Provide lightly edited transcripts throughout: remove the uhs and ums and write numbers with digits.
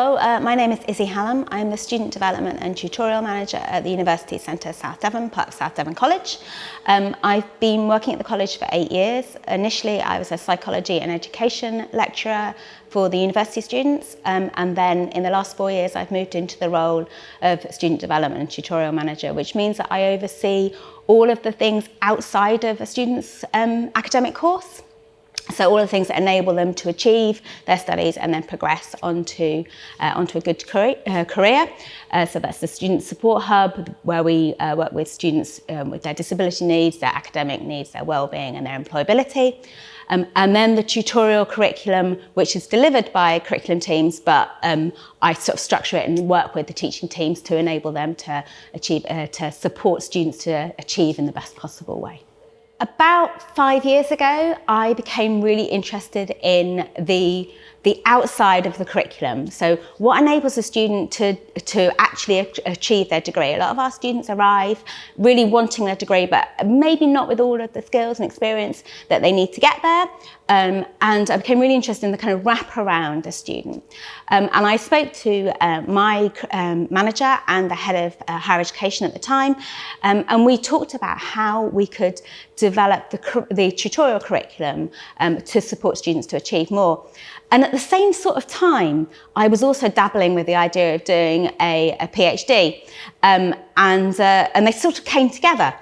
Hello, my name is Issy Hallam. I'm the Student Development and Tutorial Manager at the University Centre South Devon, part of South Devon College. I've been working at the college for 8 years. Initially, I was a psychology and education lecturer for the university students, and then in the last 4 years, I've moved into the role of Student Development and Tutorial Manager, which means that I oversee all of the things outside of a student's academic course. So all of the things that enable them to achieve their studies and then progress onto a good career. So that's the Student Support Hub, where we work with students with their disability needs, their academic needs, their wellbeing and their employability. And then the tutorial curriculum, which is delivered by curriculum teams, but I sort of structure it and work with the teaching teams to enable them to achieve, to support students to achieve in the best possible way. About 5 years ago, I became really interested in the outside of the curriculum. So what enables a student to actually achieve their degree? A lot of our students arrive really wanting their degree, but maybe not with all of the skills and experience that they need to get there. And I became really interested in the kind of wrap around a student. And I spoke to my manager and the head of higher education at the time, and we talked about how we could develop the tutorial curriculum to support students to achieve more. And at the same sort of time, I was also dabbling with the idea of doing a PhD, and they sort of came together.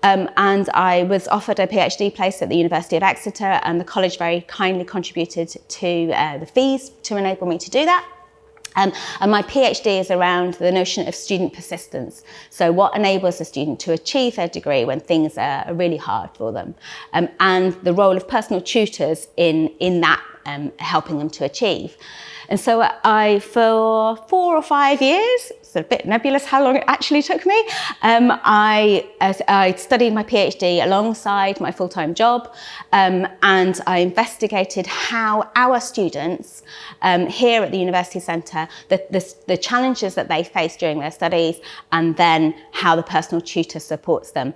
And I was offered a PhD place at the University of Exeter, and the college very kindly contributed to the fees to enable me to do that. And my PhD is around the notion of student persistence. So what enables a student to achieve their degree when things are really hard for them, and the role of personal tutors in that helping them to achieve. And so for 4 or 5 years, it's a bit nebulous how long it actually took me, I studied my PhD alongside my full-time job, and I investigated how our students here at the University Centre, the challenges that they face during their studies, and then how the personal tutor supports them.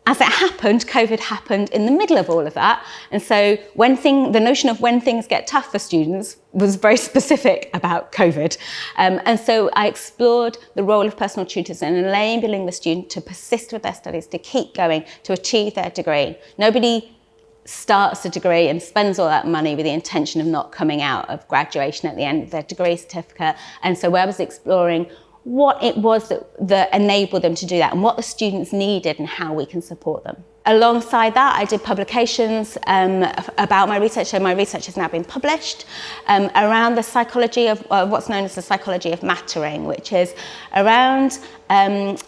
As it happened, COVID happened in the middle of all of that. And so the notion of when things get tough for students was very specific about COVID. And so I explored the role of personal tutors in enabling the student to persist with their studies, to keep going, to achieve their degree. Nobody starts a degree and spends all that money with the intention of not coming out of graduation at the end of their degree certificate. And so I was exploring what it was that enabled them to do that and what the students needed and how we can support them. Alongside that, I did publications about my research, so my research has now been published around the psychology of what's known as the psychology of mattering, which is around the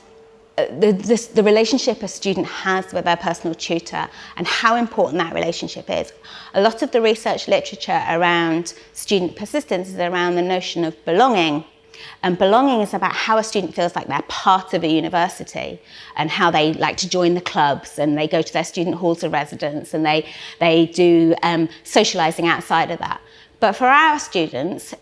relationship a student has with their personal tutor and how important that relationship is. A lot of the research literature around student persistence is around the notion of belonging. And belonging is about how a student feels like they're part of a university and how they like to join the clubs and they go to their student halls of residence and they do socialising outside of that. But for our students,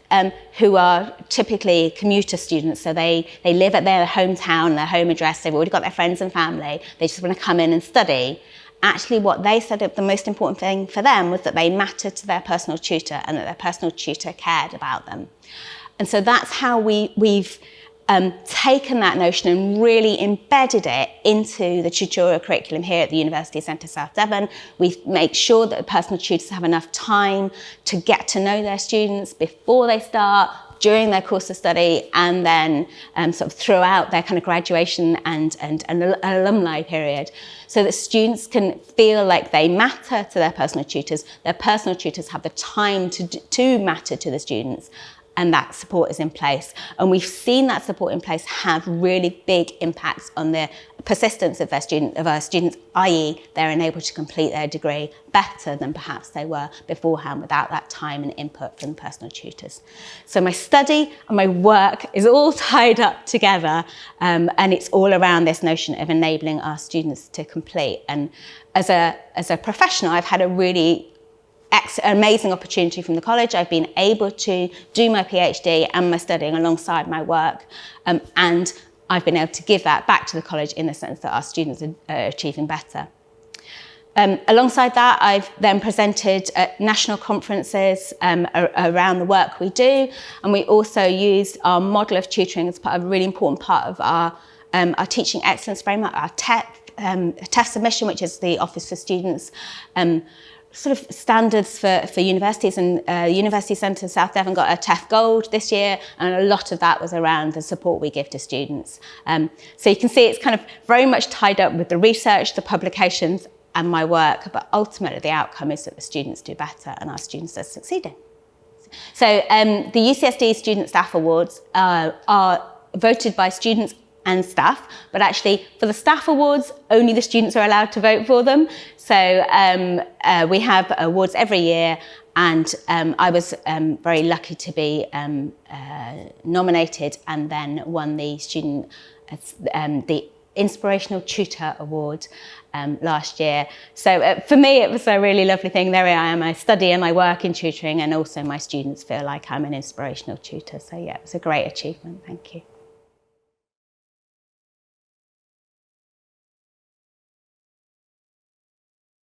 who are typically commuter students, so they live at their hometown, their home address, they've already got their friends and family, they just want to come in and study. Actually, what they said the most important thing for them was that they mattered to their personal tutor and that their personal tutor cared about them. And so that's how we've taken that notion and really embedded it into the tutorial curriculum here at the University Centre South Devon. We make sure that the personal tutors have enough time to get to know their students before they start, during their course of study, and then sort of throughout their kind of graduation and alumni period, so that students can feel like they matter to their personal tutors have the time to matter to the students, and that support is in place. And we've seen that support in place have really big impacts on the persistence of our students, i.e. they're enabled to complete their degree better than perhaps they were beforehand without that time and input from personal tutors. So my study and my work is all tied up together, and it's all around this notion of enabling our students to complete. And as a professional, I've had a really amazing opportunity from the college. I've been able to do my PhD and my studying alongside my work, and I've been able to give that back to the college in the sense that our students are achieving better. Alongside that, I've then presented at national conferences around the work we do, and we also used our model of tutoring as part of a really important part of our teaching excellence framework, our TEF submission, which is the Office for Students sort of standards for universities, and University Centre South Devon got a TEF Gold this year, and a lot of that was around the support we give to students. So you can see it's kind of very much tied up with the research, the publications, and my work, but ultimately the outcome is that the students do better and our students are succeeding. So the UCSD Student Staff Awards are voted by students and staff, but actually for the staff awards, only the students are allowed to vote for them. So we have awards every year, and I was very lucky to be nominated and then won the the Inspirational Tutor Award last year. So for me, it was a really lovely thing. There I am, I study and I work in tutoring, and also my students feel like I'm an inspirational tutor. So yeah, it was a great achievement. Thank you.